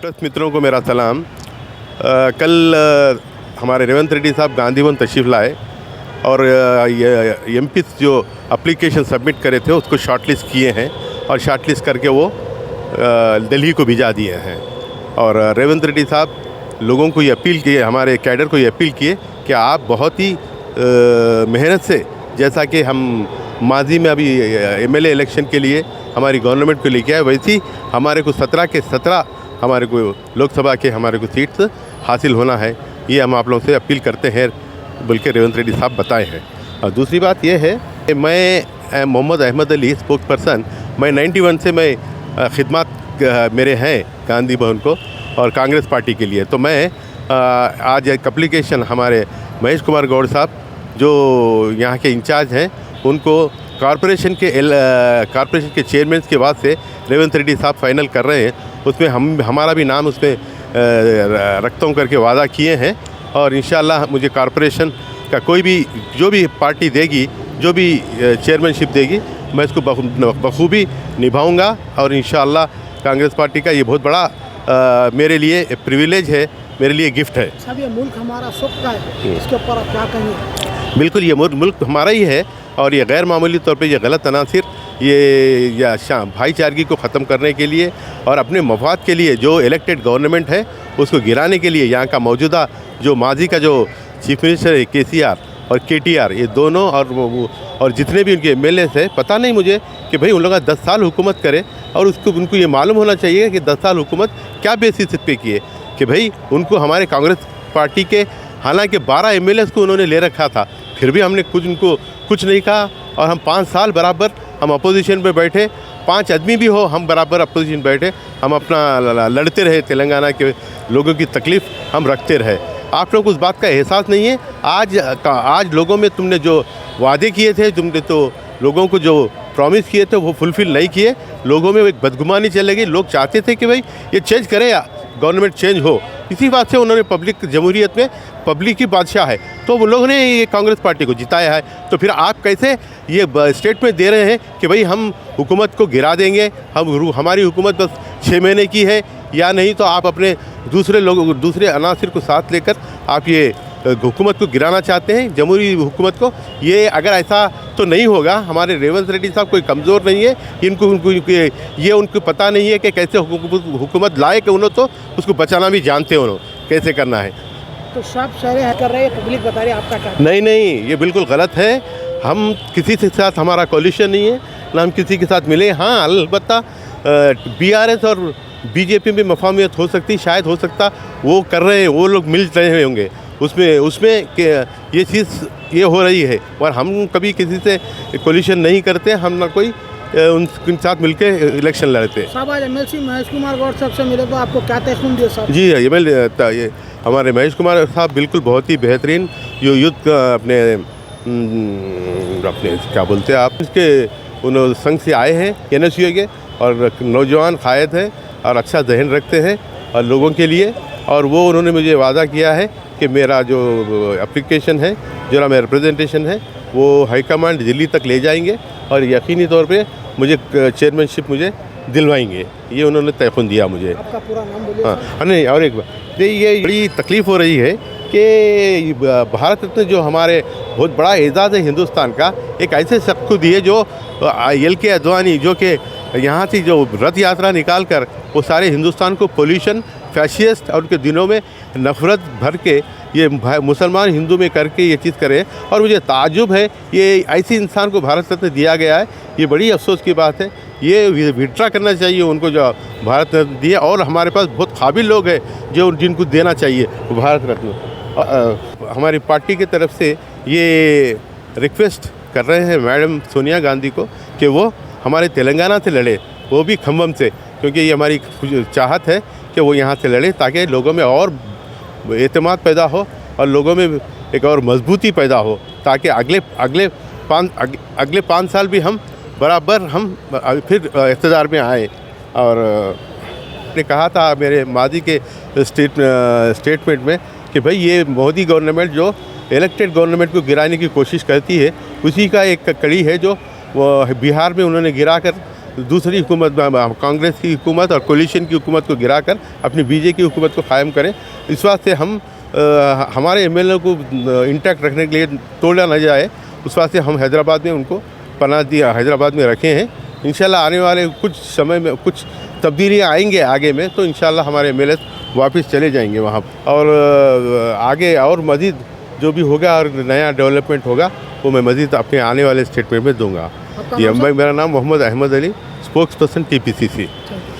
Press मित्रों को मेरा सलाम। कल हमारे रेवंत रेड्डी साहब गांधी भवन तशरीफ़ लाए और एमपी जो एप्लीकेशन सबमिट करे थे उसको शॉर्टलिस्ट किए हैं और शॉर्टलिस्ट करके वो दिल्ली को भिजा दिए हैं। और रेवंत रेड्डी साहब लोगों को ये अपील किए, हमारे कैडर को ये अपील किए कि आप बहुत ही मेहनत से, जैसा कि हम माजी में अभी एमएलए इलेक्शन के लिए हमारी गवर्नमेंट को लेके आए, वैसे ही हमारे को 17 के 17 हमारे को लोकसभा के हमारे को सीट्स हासिल होना है। ये हम आप लोगों से अपील करते हैं, बल्कि रेवंत रेड्डी साहब बताए हैं। और दूसरी बात ये है कि मैं मोहम्मद अहमद अली स्पोक्स पर्सन, मैं 91 से मैं खिदमत मेरे हैं गांधी भवन को और कांग्रेस पार्टी के लिए। तो मैं आज एक एप्लीकेशन हमारे महेश कुमार गौड़ साहब जो यहाँ के इंचार्ज हैं उनको कॉरपोरेशन के चेयरमैन के बाद से रेवंत रेड्डी साहब फाइनल कर रहे हैं। उसमें हमारा भी नाम उसमें रखता हूँ करके वादा किए हैं और इंशाल्लाह मुझे कॉरपोरेशन का कोई भी जो भी पार्टी देगी, जो भी चेयरमैनशिप देगी, मैं इसको बखूबी निभाऊंगा। और इंशाल्लाह कांग्रेस पार्टी का ये बहुत बड़ा मेरे लिए प्रिविलेज है, मेरे लिए गिफ्ट है। साहब ये मुल्क हमारा सुख का है, इसके ऊपर आप क्या कहेंगे? बिल्कुल, ये मुल्क हमारा ही है और ये गैर मामूली तौर पे ये गलत अनासिर ये भाईचारगी को ख़त्म करने के लिए और अपने मफाद के लिए जो इलेक्टेड गवर्नमेंट है उसको गिराने के लिए यहाँ का मौजूदा जो माजी का जो चीफ मिनिस्टर है केसीआर और केटीआर, ये दोनों और जितने भी उनके एमएलए हैं, पता नहीं मुझे कि भाई उन लोग 10 साल हुकूमत करे और उनको ये मालूम होना चाहिए कि 10 साल हुकूमत क्या बेसिस पे किए कि भाई उनको हमारे कांग्रेस पार्टी के हालांकि 12 एमएलए को उन्होंने ले रखा था, फिर भी हमने उनको कुछ नहीं कहा। और हम 5 साल बराबर हम अपोजिशन में बैठे, 5 आदमी भी हो हम बराबर अपोजिशन बैठे, हम अपना लड़ते रहे, तेलंगाना के लोगों की तकलीफ़ हम रखते रहे। आप लोग को उस बात का एहसास नहीं है। आज लोगों में तुमने जो वादे किए थे, तुमने तो लोगों को जो प्रॉमिस किए थे वो फुलफ़िल नहीं किए। लोगों में एक बदगुमानी चलेगी। लोग चाहते थे कि भाई ये चेंज करे, गवर्नमेंट चेंज हो। इसी बात से उन्होंने पब्लिक जमहूरियत में पब्लिक ही बादशाह है, तो वो लोगों ने ये कांग्रेस पार्टी को जिताया है। तो फिर आप कैसे ये स्टेटमेंट दे रहे हैं कि भाई हम हुकूमत को गिरा देंगे, हमारी हुकूमत बस 6 महीने की है या नहीं, तो आप अपने दूसरे अनासिर को साथ लेकर आप ये हुकूमत को गिराना चाहते हैं, जमहूरी हुकूमत को। ये अगर ऐसा तो नहीं होगा। हमारे रेवंत रेड्डी साहब कोई कमज़ोर नहीं है, उनको पता नहीं है कि कैसे हुकूमत लाए कि उन्होंने तो उसको बचाना भी जानते हैं उन्होंने कैसे करना है। तो सब सारे कर रहे हैं, पब्लिक बता रही है, आपका क्या? नहीं, ये बिल्कुल गलत है। हम किसी के साथ हमारा कोलिशन नहीं है, ना हम किसी के साथ मिले। हाँ, अलबत्ता बीआरएस और बीजेपी में मफाहमियत हो सकती, शायद हो सकता वो कर रहे हैं, वो लोग मिल रहे होंगे उसमें कि ये चीज़ ये हो रही है। और हम कभी किसी से कोलिशन नहीं करते, हम ना कोई उनके साथ मिलकर इलेक्शन लड़ते। साहब आज एमएलसी महेश कुमार गौड़ साहब से मिले तो आपको क्या तयक़ीन दिया साहब? जी, ये हमारे महेश कुमार साहब बिल्कुल बहुत ही बेहतरीन जो युद्ध अपने क्या बोलते हैं आप, इसके उन संघ से आए हैं एनएसयू के, और नौजवान कायद है और अच्छा जहन रखते हैं और लोगों के लिए। और वो उन्होंने मुझे वादा किया है कि मेरा जो एप्लीकेशन है, जो मेरा रिप्रेजेंटेशन है, वो हाईकमांड दिल्ली तक ले जाएंगे और यकीनी तौर पे मुझे चेयरमैनशिप मुझे दिलवाएंगे। ये उन्होंने तयक़ीन दिया मुझे। आपका पूरा नाम बोलिए। हाँ, नहीं, और एक बात ये बड़ी तकलीफ़ हो रही है कि भारत रत्न जो हमारे बहुत बड़ा एजाज़ है हिंदुस्तान का, एक ऐसे शख्स को दिए जो LK अद्वानी, जो कि यहाँ से जो रथ यात्रा निकाल कर वो सारे हिंदुस्तान को पोल्यूशन, फैशिस्ट और उनके दिनों में नफ़रत भर के ये मुसलमान हिंदू में करके ये चीज़ करें। और मुझे ताज्जुब है ये ऐसे इंसान को भारत रत्न दिया गया है। ये बड़ी अफसोस की बात है। ये विड्रा करना चाहिए उनको जो भारत रत्न दिया। और हमारे पास बहुत काबिल लोग हैं जिनको देना चाहिए वो भारत रत्न। हमारी पार्टी की तरफ से ये रिक्वेस्ट कर रहे हैं मैडम सोनिया गांधी को कि वो हमारे तेलंगाना से लड़े, वो भी खम्बम से, क्योंकि ये हमारी चाहत है कि वो यहाँ से लड़े ताकि लोगों में और एतमाद पैदा हो और लोगों में एक और मजबूती पैदा हो, ताकि अगले 5 साल भी हम बराबर हम फिर इक़्तिदार में आए। और ने कहा था मेरे माजी के स्टेटमेंट में कि भाई ये मोदी गवर्नमेंट जो इलेक्टेड गवर्नमेंट को गिराने की कोशिश करती है, उसी का एक कड़ी है जो वो बिहार में उन्होंने गिरा कर दूसरी हुकूमत कांग्रेस की हुकूमत और कोलिशन की हुकूमत को गिराकर अपनी बीजेपी की हुकूमत को कायम करें। इस वास्ते हम हमारे एमएलए को इंटैक्ट रखने के लिए तोड़ा न जाए, उस वास्ते हम हैदराबाद में उनको पनाह दिया, हैदराबाद में रखे हैं। इंशाल्लाह आने वाले कुछ समय में कुछ तब्दीलियाँ आएंगे आगे में, तो इंशाल्लाह हमारे एमएलए वापस चले जाएंगे वहाँ। और आगे और मज़ीद जो भी होगा और नया डेवलपमेंट होगा वो मैं मज़ीद अपने आने वाले स्टेटमेंट में दूंगा। आपका ये नाम सर? मेरा नाम Mohammad Ahmed Ali, spokes person TPCC। Thank you.